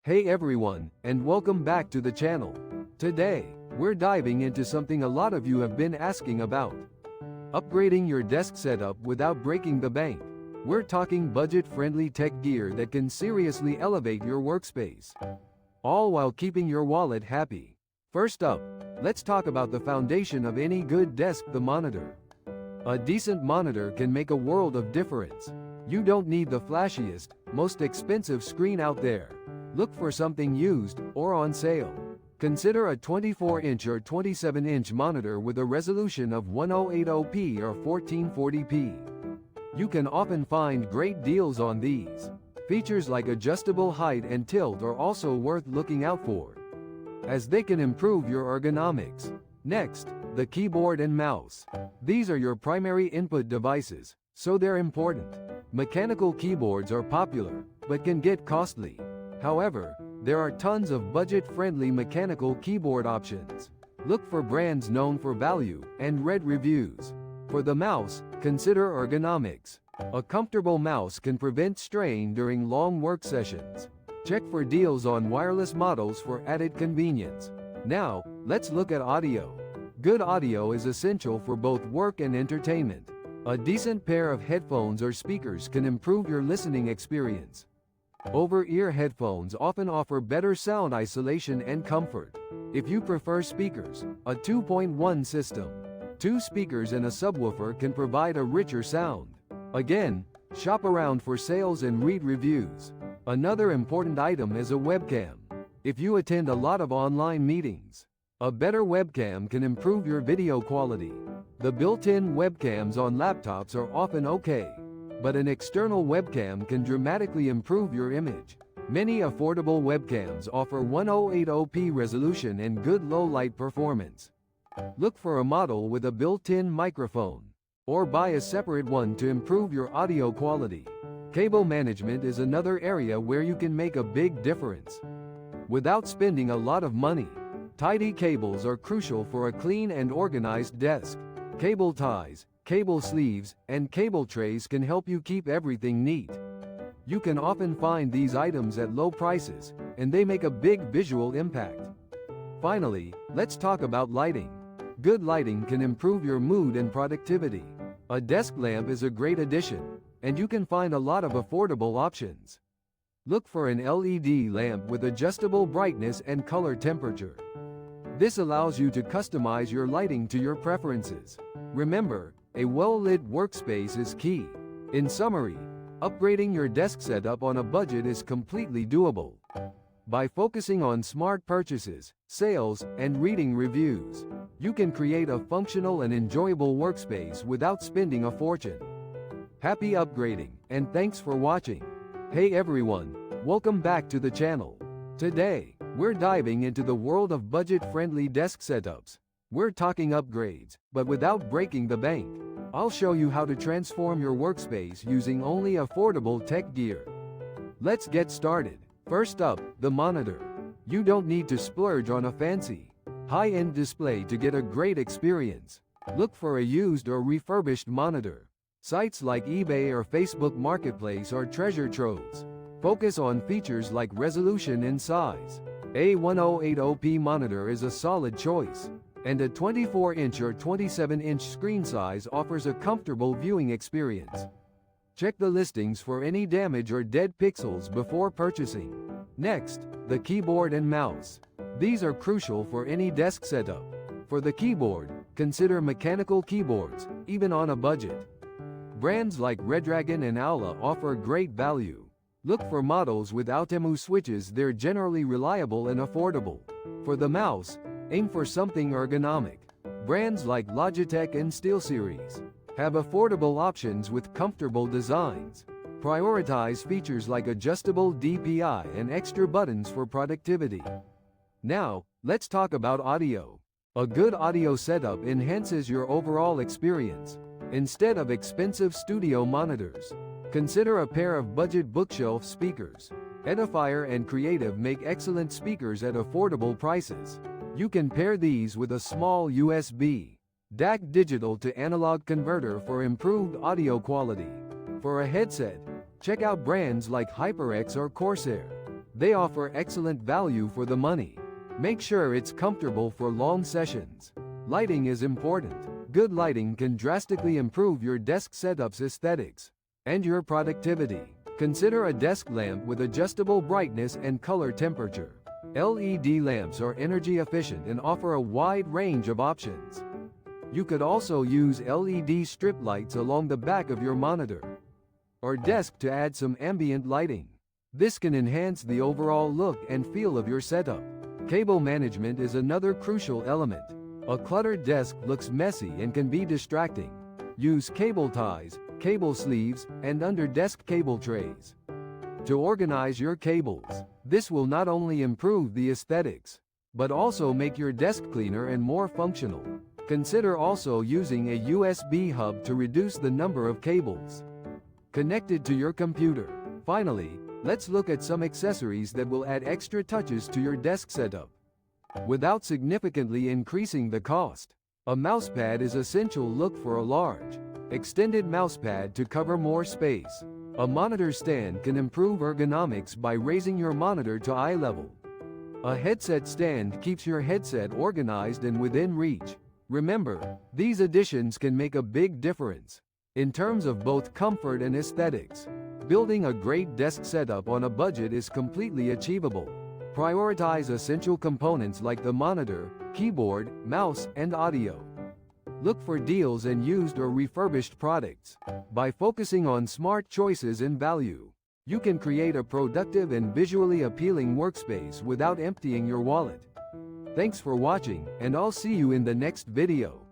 Hey everyone, and welcome back to the channel. Today, we're diving into something a lot of you have been asking about. Upgrading your desk setup without breaking the bank. We're talking budget-friendly tech gear that can seriously elevate your workspace, all while keeping your wallet happy. First up, let's talk about the foundation of any good desk, the monitor. A decent monitor can make a world of difference. You don't need the flashiest, most expensive screen out there. Look for something used or on sale. Consider a 24-inch or 27-inch monitor with a resolution of 1080p or 1440p. You can often find great deals on these. Features like adjustable height and tilt are also worth looking out for, as they can improve your ergonomics. Next, the keyboard and mouse. These are your primary input devices, so they're important. Mechanical keyboards are popular, but can get costly. However, there are tons of budget-friendly mechanical keyboard options. Look for brands known for value and read reviews. For the mouse, consider ergonomics. A comfortable mouse can prevent strain during long work sessions. Check for deals on wireless models for added convenience. Now, let's look at audio. Good audio is essential for both work and entertainment. A decent pair of headphones or speakers can improve your listening experience. Over-ear headphones often offer better sound isolation and comfort. If you prefer speakers, a 2.1 system, 2 speakers and a subwoofer can provide a richer sound. Again, shop around for sales and read reviews. Another important item is a webcam. If you attend a lot of online meetings, a better webcam can improve your video quality. The built-in webcams on laptops are often okay, but an external webcam can dramatically improve your image. Many affordable webcams offer 1080p resolution and good low-light performance. Look for a model with a built-in microphone, or buy a separate one to improve your audio quality. Cable management is another area where you can make a big difference. Without spending a lot of money, tidy cables are crucial for a clean and organized desk. Cable ties, cable sleeves, and cable trays can help you keep everything neat. You can often find these items at low prices, and they make a big visual impact. Finally, let's talk about lighting. Good lighting can improve your mood and productivity. A desk lamp is a great addition, and you can find a lot of affordable options. Look for an LED lamp with adjustable brightness and color temperature. This allows you to customize your lighting to your preferences. Remember, a well-lit workspace is key. In summary, upgrading your desk setup on a budget is completely doable. By focusing on smart purchases, sales, and reading reviews, you can create a functional and enjoyable workspace without spending a fortune. Happy upgrading, and thanks for watching. Hey everyone, welcome back to the channel. Today, we're diving into the world of budget-friendly desk setups. We're talking upgrades, but without breaking the bank. I'll show you how to transform your workspace using only affordable tech gear. Let's get started. First up, the monitor. You don't need to splurge on a fancy, high-end display to get a great experience. Look for a used or refurbished monitor. Sites like eBay or Facebook Marketplace are treasure troves. Focus on features like resolution and size. A 1080p monitor is a solid choice, and a 24-inch or 27-inch screen size offers a comfortable viewing experience. Check the listings for any damage or dead pixels before purchasing. Next, the keyboard and mouse. These are crucial for any desk setup. For the keyboard, consider mechanical keyboards, even on a budget. Brands like Redragon and Aula offer great value. Look for models with Altemu switches, they're generally reliable and affordable. For the mouse, aim for something ergonomic. Brands like Logitech and SteelSeries have affordable options with comfortable designs. Prioritize features like adjustable DPI and extra buttons for productivity. Now, let's talk about audio. A good audio setup enhances your overall experience. Instead of expensive studio monitors, consider a pair of budget bookshelf speakers. Edifier and Creative make excellent speakers at affordable prices. You can pair these with a small USB DAC digital to analog converter for improved audio quality. For a headset, check out brands like HyperX or Corsair. They offer excellent value for the money. Make sure it's comfortable for long sessions. Lighting is important. Good lighting can drastically improve your desk setup's aesthetics and your productivity. Consider a desk lamp with adjustable brightness and color temperature. LED lamps are energy efficient and offer a wide range of options. You could also use LED strip lights along the back of your monitor or desk to add some ambient lighting. This can enhance the overall look and feel of your setup. Cable management is another crucial element. A cluttered desk looks messy and can be distracting. Use cable ties, cable sleeves, and under-desk cable trays to organize your cables. This will not only improve the aesthetics, but also make your desk cleaner and more functional. Consider also using a USB hub to reduce the number of cables connected to your computer. Finally, let's look at some accessories that will add extra touches to your desk setup without significantly increasing the cost. A mousepad is essential. Look for a large, extended mousepad to cover more space. A monitor stand can improve ergonomics by raising your monitor to eye level. A headset stand keeps your headset organized and within reach. Remember, these additions can make a big difference in terms of both comfort and aesthetics. Building a great desk setup on a budget is completely achievable. Prioritize essential components like the monitor, keyboard, mouse, and audio. Look for deals and used or refurbished products. By focusing on smart choices and value, you can create a productive and visually appealing workspace without emptying your wallet. Thanks for watching, and I'll see you in the next video.